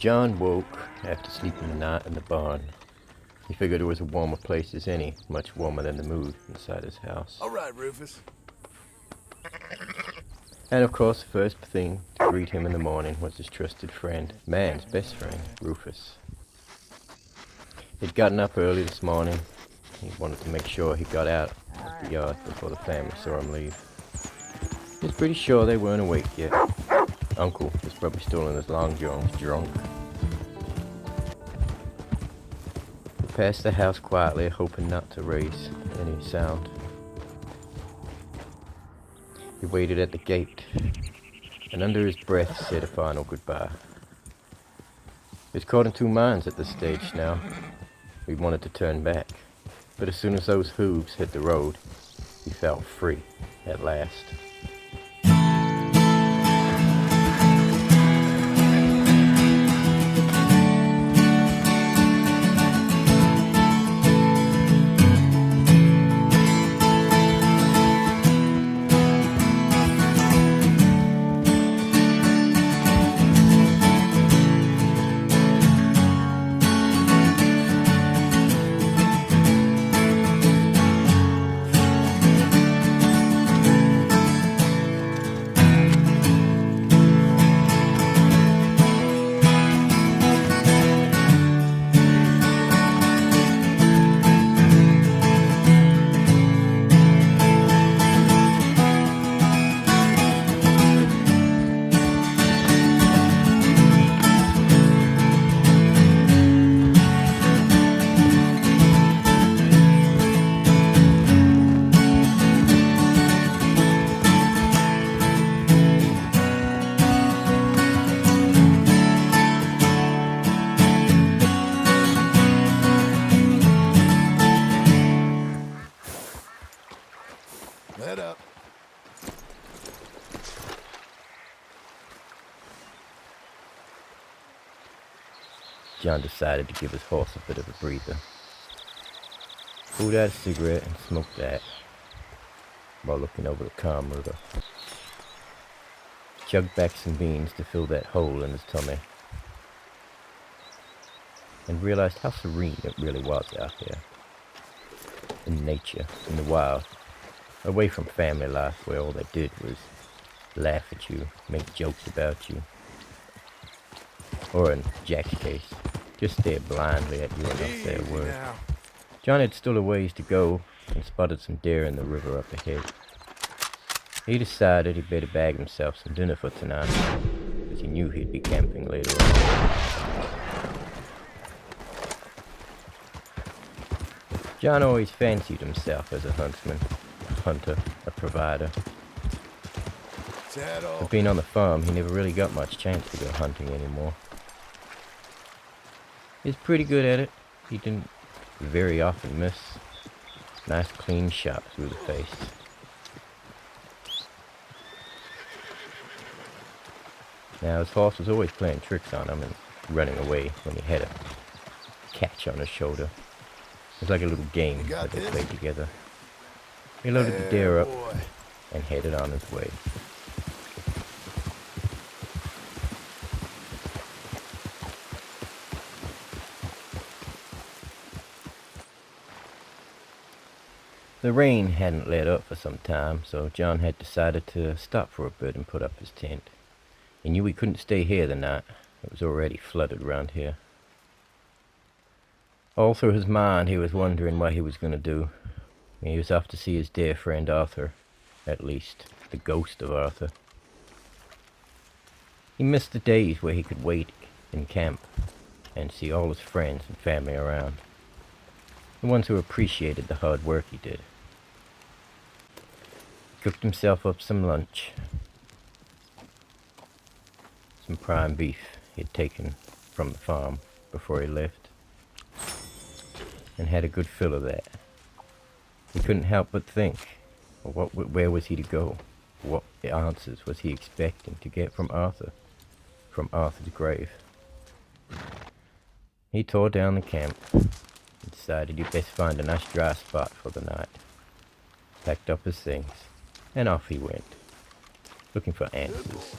John woke after sleeping the night in the barn. He figured it was a warmer place as any, much warmer than the mood inside his house. All right, Rufus. And of course, the first thing to greet him in the morning was his trusted friend, man's best friend, Rufus. He'd gotten up early this morning. He wanted to make sure he got out of the yard before the family saw him leave. He was pretty sure they weren't awake yet. Uncle was probably still in his long johns, drunk. He passed the house quietly, hoping not to raise any sound. He waited at the gate, and under his breath said a final goodbye. He was caught in two minds at this stage now. He wanted to turn back, but as soon as those hooves hit the road, he felt free at last. Head up. John decided to give his horse a bit of a breather. Pulled out a cigarette and smoked that while looking over the calm river. Chugged back some beans to fill that hole in his tummy, and realized how serene it really was out here. In nature, in the wild, away from family life where all they did was laugh at you, make jokes about you, or in Jack's case, just stare blindly at you and not say a word. John had still a ways to go and spotted some deer in the river up ahead. He decided he'd better bag himself some dinner for tonight, because he knew he'd be camping later on. John always fancied himself as a huntsman, a hunter, a provider. But being on the farm, he never really got much chance to go hunting anymore. He was pretty good at it. He didn't very often miss. Nice clean shot through the face. Now his horse was always playing tricks on him and running away when he had a catch on his shoulder. It was like a little game that they played together. He loaded the deer up and headed on his way. The rain hadn't let up for some time, so John had decided to stop for a bit and put up his tent. He knew he couldn't stay here the night. It was already flooded around here. All through his mind, he was wondering what he was going to do. He was off to see his dear friend Arthur, at least the ghost of Arthur. He missed the days where he could wait in camp and see all his friends and family around, the ones who appreciated the hard work he did. He cooked himself up some lunch, some prime beef he had taken from the farm before he left, and had a good fill of that. He couldn't help but think, where was he to go? What answers was he expecting to get from Arthur's grave? He tore down the camp and decided he'd best find a nice dry spot for the night. Packed up his things, and off he went, looking for answers.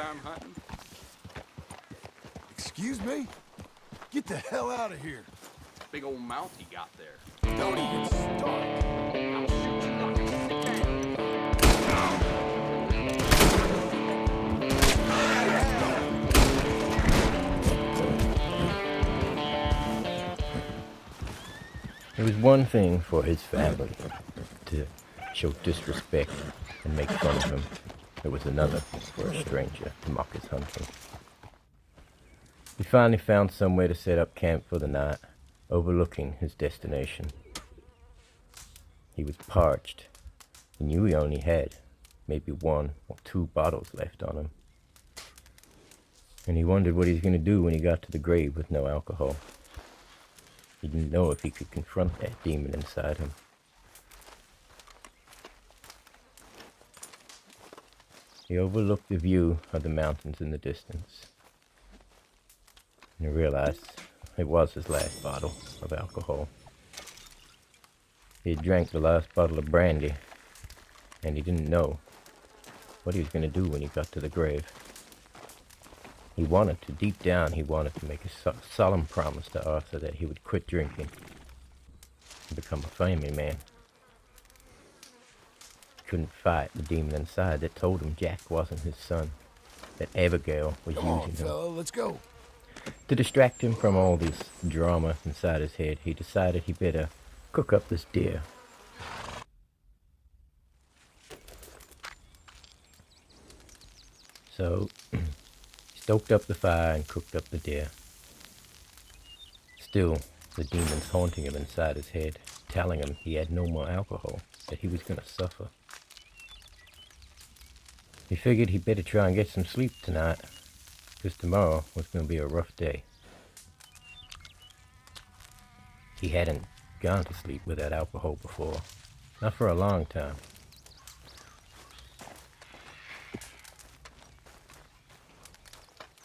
time hunting? Excuse me? Get the hell out of here. Big old mouth you got there. Don't even start. I'll shoot you like a It was one thing for his family to show disrespect and make fun of him. It was another for a stranger to mock his hunting. He finally found somewhere to set up camp for the night, overlooking his destination. He was parched. He knew he only had maybe 1 or 2 bottles left on him. And he wondered what he was going to do when he got to the grave with no alcohol. He didn't know if he could confront that demon inside him. He overlooked the view of the mountains in the distance. And he realized it was his last bottle of alcohol. He had drank the last bottle of brandy, and he didn't know what he was going to do when he got to the grave. He wanted to, deep down, he wanted to make a solemn promise to Arthur that he would quit drinking and become a family man. He couldn't fight the demon inside that told him Jack wasn't his son, that Abigail was using him. Fella, let's go. To distract him from all this drama inside his head, he decided he better cook up this deer. So, he stoked up the fire and cooked up the deer. Still, the demon's haunting him inside his head, telling him he had no more alcohol, that he was going to suffer. He figured he'd better try and get some sleep tonight, because tomorrow was going to be a rough day. He hadn't gone to sleep without alcohol before, not for a long time.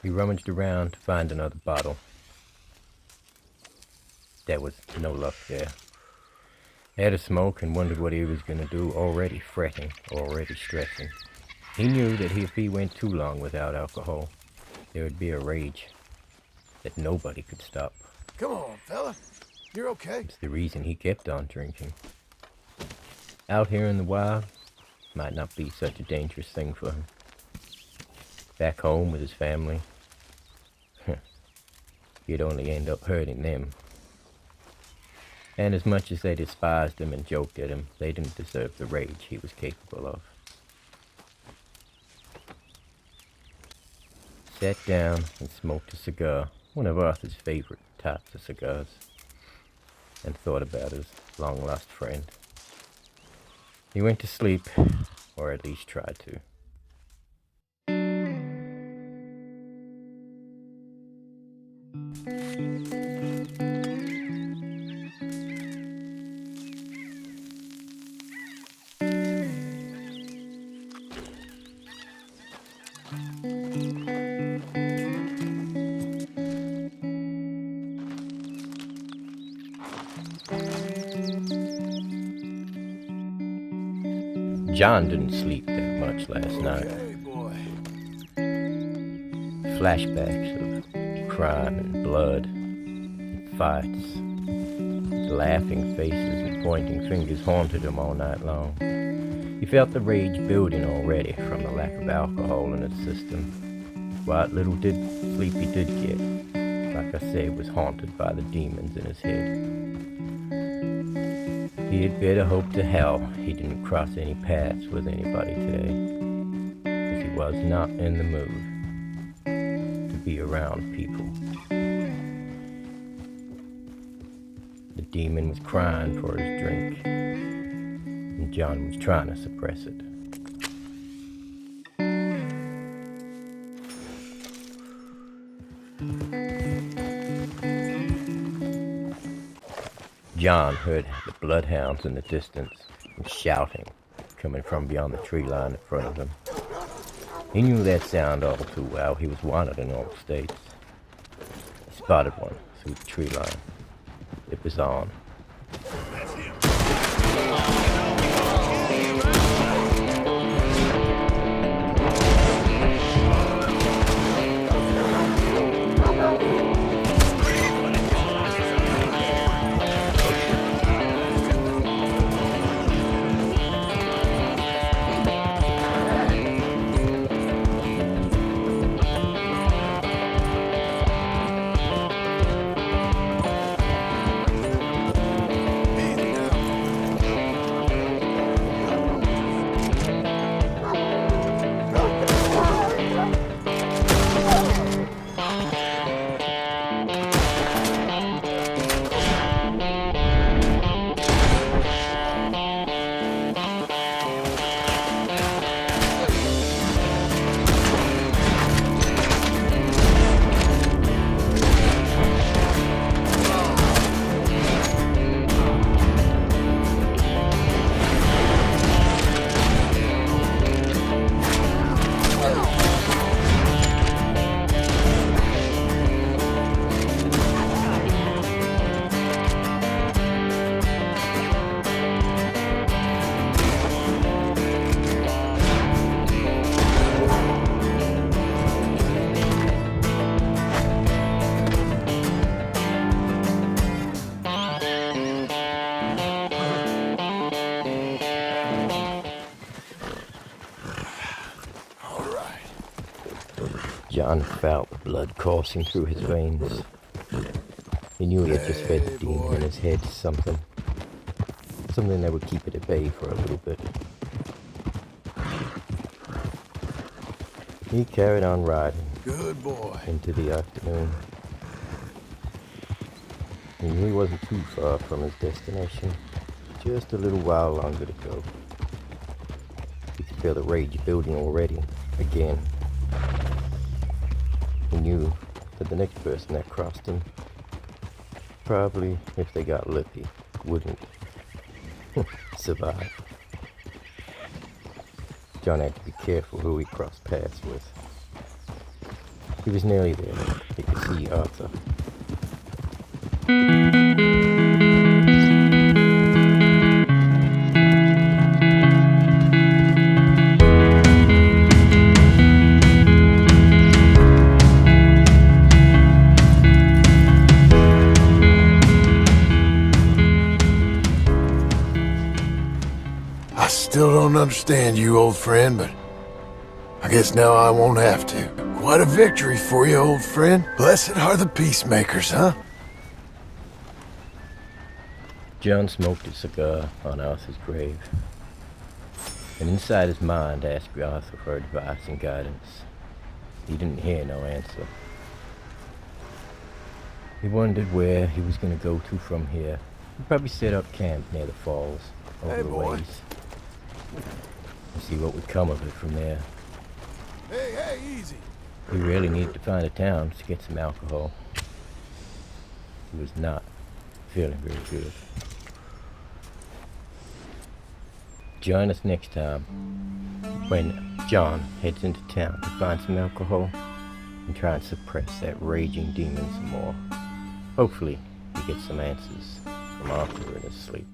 He rummaged around to find another bottle. There was no luck there. He had a smoke and wondered what he was going to do, already fretting, already stressing. He knew that if he went too long without alcohol, there would be a rage that nobody could stop. Come on, fella. You're okay. It's the reason he kept on drinking. Out here in the wild might not be such a dangerous thing for him. Back home with his family, he'd only end up hurting them. And as much as they despised him and joked at him, they didn't deserve the rage he was capable of. Sat down and smoked a cigar, one of Arthur's favorite types of cigars, and thought about his long-lost friend. He went to sleep, or at least tried to. John didn't sleep that much last night. Okay, boy. Flashbacks of crime and blood and fights, laughing faces and pointing fingers haunted him all night long. He felt the rage building already from the lack of alcohol in his system. What little sleep he did get, like I said, was haunted by the demons in his head. He had better hope to hell he didn't cross any paths with anybody today, because he was not in the mood to be around people. The demon was crying for his drink, and John was trying to suppress it. John heard the bloodhounds in the distance and shouting coming from beyond the tree line in front of him. He knew that sound all too well. He was wanted in all states. He spotted one through the tree line. It was on. John felt the blood coursing through his veins. He knew he had just fed the Hey, demon boy. in his head something that would keep it at bay for a little bit. He carried on riding Good boy. into the afternoon. He knew he wasn't too far from his destination, just a little while longer to go. He could feel the rage building already, again. He knew that the next person that crossed him, probably, if they got lucky, wouldn't survive. John had to be careful who he crossed paths with. He was nearly there. He could see Arthur. I still don't understand you, old friend, but I guess now I won't have to. Quite a victory for you, old friend. Blessed are the peacemakers, huh? John smoked a cigar on Arthur's grave, and inside his mind asked Arthur for advice and guidance. He didn't hear no answer. He wondered where he was going to go to from here. He'd probably set up camp near the falls, over Hey, the boy. ways, and see what would come of it from there. Hey, easy. He really needed to find a town to get some alcohol. He was not feeling very good. Join us next time when John heads into town to find some alcohol and try and suppress that raging demon some more. Hopefully he gets some answers from Arthur in his sleep.